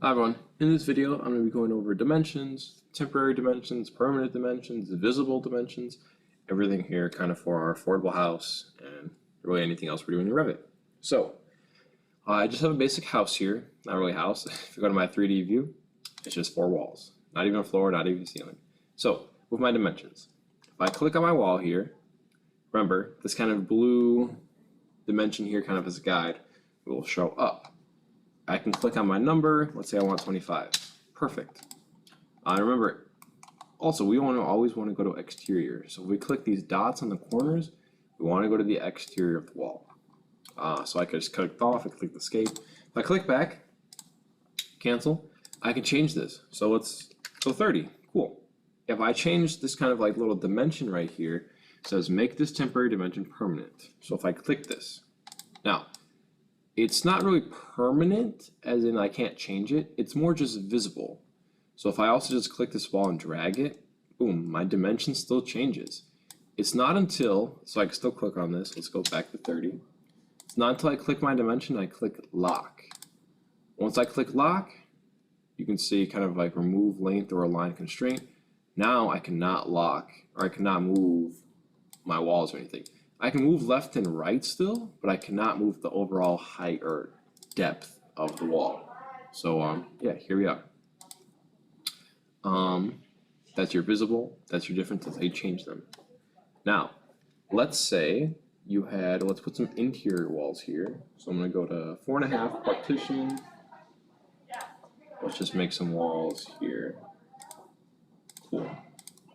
Hi everyone, in this video I'm going to be going over dimensions, temporary dimensions, permanent dimensions, visible dimensions, everything here kind of for our affordable house and really anything else we're doing in Revit. So I just have a basic house here, not really a house. If you go to my 3D view, it's just 4 walls, not even a floor, not even a ceiling. So with my dimensions, if I click on my wall here, remember this kind of blue dimension here kind of as a guide will show up. I can click on my number. Let's say I want 25. Perfect. Remember, also we always want to go to exterior. So if we click these dots on the corners, we want to go to the exterior of the wall. So I could just click off. I click escape. If I click back, cancel, I can change this. So let's go 30. Cool. If I change this kind of like little dimension right here, it says make this temporary dimension permanent. So if I click this, now it's not really permanent, as in I can't change it. It's more just visible. So if I also just click this wall and drag it, boom, my dimension still changes. It's not until, so I can still click on this. Let's go back to 30. It's not until I click my dimension, I click lock. Once I click lock, you can see kind of like remove length or align constraint. Now I cannot lock, or I cannot move my walls or anything. I can move left and right still, but I cannot move the overall height or depth of the wall. So yeah, here we are. That's your visible, that's your difference, that's how you change them. Now, let's say you had, let's put some interior walls here. So I'm gonna go to 4.5 partition. Let's just make some walls here. Cool,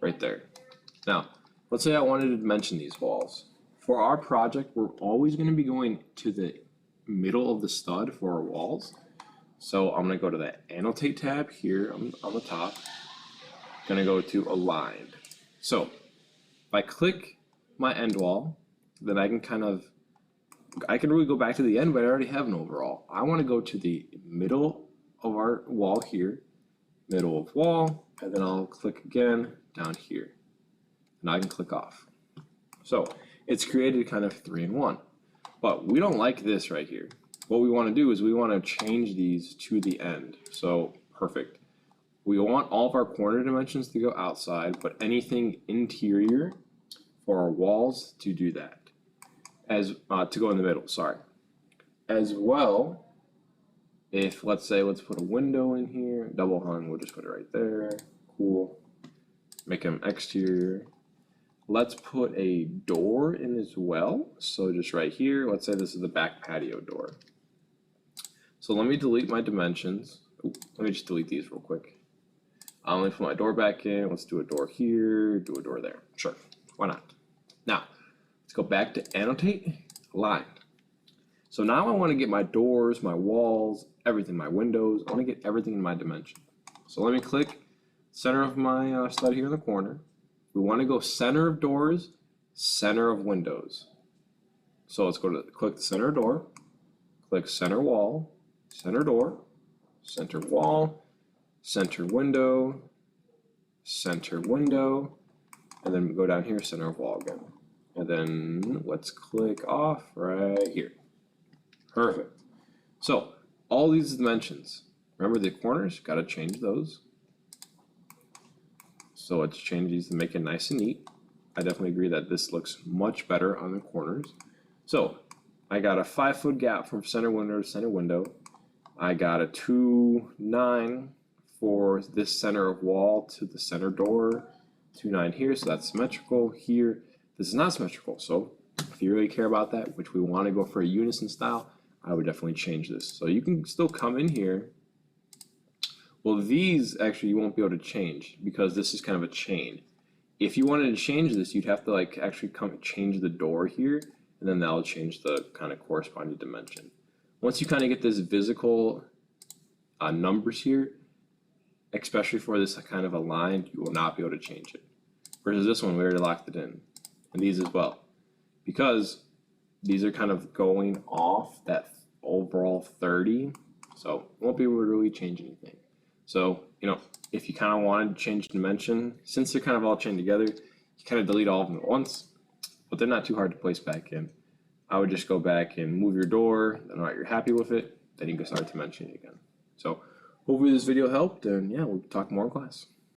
right there. Now, let's say I wanted to dimension these walls. For our project, we're always going to be going to the middle of the stud for our walls. So I'm going to go to the Annotate tab here on the top. Going to go to Aligned. So if I click my end wall, then I can really go back to the end, but I already have an overall. I want to go to the middle of our wall here, middle of wall, and then I'll click again down here. And I can click off. So it's created kind of 3 in 1, but we don't like this right here. What we want to do is we want to change these to the end. So perfect. We want all of our corner dimensions to go outside, but anything interior for our walls to do that, as to go in the middle. Sorry. As well, if let's put a window in here, double hung, we'll just put it right there. Cool. Make them exterior. Let's put a door in as well. So just right here, let's say this is the back patio door. So let me delete my dimensions. Ooh, let me just delete these real quick. Let me put my door back in. Let's do a door here, do a door there. Sure, why not? Now, let's go back to Annotate, Aligned. So now I want to get my doors, my walls, everything, my windows. I want to get everything in my dimension. So let me click center of my stud here in the corner. We want to go center of doors, center of windows. So let's go to click the center door, click center wall, center door, center wall, center window, and then we go down here, center of wall again. And then let's click off right here. Perfect. So all these dimensions, remember the corners, got to change those. So let's change these to make it nice and neat. I definitely agree that this looks much better on the corners. So I got a 5-foot gap from center window to center window. I got a 2.9 for this center of wall to the center door. 2.9 here, so that's symmetrical here. This is not symmetrical, so if you really care about that, which we want to go for a unison style, I would definitely change this. So you can still come in here. Well, these actually you won't be able to change because this is kind of a chain. If you wanted to change this, you'd have to like actually change the door here, and then that'll change the kind of corresponding dimension. Once you kind of get this physical numbers here, especially for this kind of aligned, you will not be able to change it. Versus this one, we already locked it in, and these as well, because these are kind of going off that overall 30, so won't be able to really change anything. So, you know, if you kind of wanted to change dimension, since they're kind of all chained together, you kind of delete all of them at once, but they're not too hard to place back in. I would just go back and move your door, then you're happy with it, then you can start dimensioning again. So Hopefully this video helped, and yeah, we'll talk more in class.